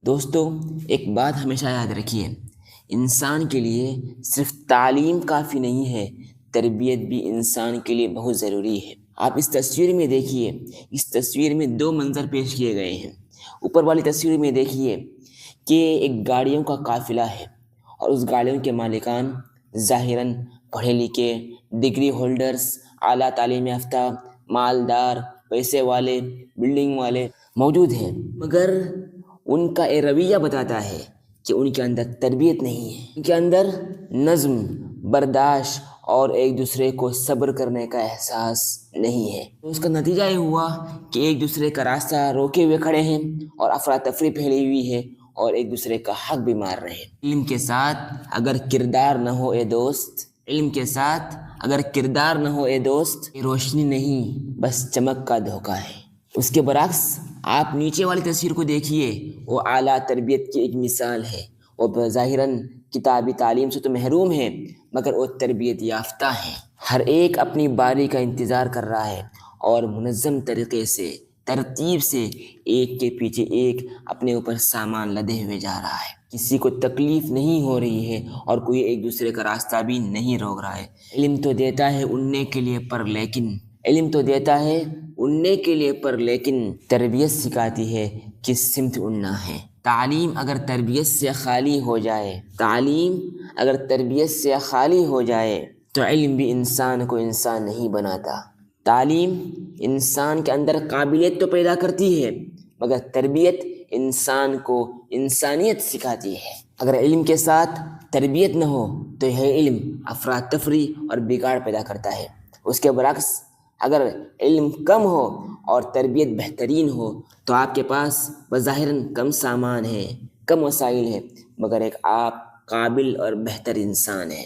دوستو، ایک بات ہمیشہ یاد رکھیے، انسان کے لیے صرف تعلیم کافی نہیں ہے، تربیت بھی انسان کے لیے بہت ضروری ہے۔ آپ اس تصویر میں دیکھیے، اس تصویر میں دو منظر پیش کیے گئے ہیں۔ اوپر والی تصویر میں دیکھیے کہ ایک گاڑیوں کا قافلہ ہے اور اس گاڑیوں کے مالکان ظاہراً پڑھے لکھے، ڈگری ہولڈرز، اعلیٰ تعلیم یافتہ، مالدار، پیسے والے، بلڈنگ والے موجود ہیں، مگر ان کا یہ رویہ بتاتا ہے کہ ان کے اندر تربیت نہیں ہے، ان کے اندر نظم، برداشت اور ایک دوسرے کو صبر کرنے کا احساس نہیں ہے۔ اس کا نتیجہ یہ ہوا کہ ایک دوسرے کا راستہ روکے ہوئے کھڑے ہیں اور افراتفری پھیلی ہوئی ہے اور ایک دوسرے کا حق بھی مار رہے ہیں۔ علم کے ساتھ اگر کردار نہ ہو اے دوست، علم کے ساتھ اگر کردار نہ ہو اے دوست، یہ روشنی نہیں بس چمک کا دھوکہ ہے۔ اس کے برعکس آپ نیچے والی تصویر کو دیکھیے، وہ اعلیٰ تربیت کی ایک مثال ہے۔ وہ ظاہراً کتابی تعلیم سے تو محروم ہے، مگر وہ تربیت یافتہ ہے۔ ہر ایک اپنی باری کا انتظار کر رہا ہے اور منظم طریقے سے، ترتیب سے ایک کے پیچھے ایک اپنے اوپر سامان لدے ہوئے جا رہا ہے۔ کسی کو تکلیف نہیں ہو رہی ہے اور کوئی ایک دوسرے کا راستہ بھی نہیں روک رہا ہے۔ علم تو دیتا ہے اڑنے کے لیے علم تو دیتا ہے اڑنے کے لیے پر لیکن تربیت سکھاتی ہے کس سمت اڑنا ہے۔ تعلیم اگر تربیت سے خالی ہو جائے تو علم بھی انسان کو انسان نہیں بناتا۔ تعلیم انسان کے اندر قابلیت تو پیدا کرتی ہے، مگر تربیت انسان کو انسانیت سکھاتی ہے۔ اگر علم کے ساتھ تربیت نہ ہو تو یہ علم افراتفری اور بگاڑ پیدا کرتا ہے۔ اس کے برعکس اگر علم کم ہو اور تربیت بہترین ہو تو آپ کے پاس بظاہراً کم سامان ہے، کم وسائل ہے، مگر ایک آپ قابل اور بہتر انسان ہے۔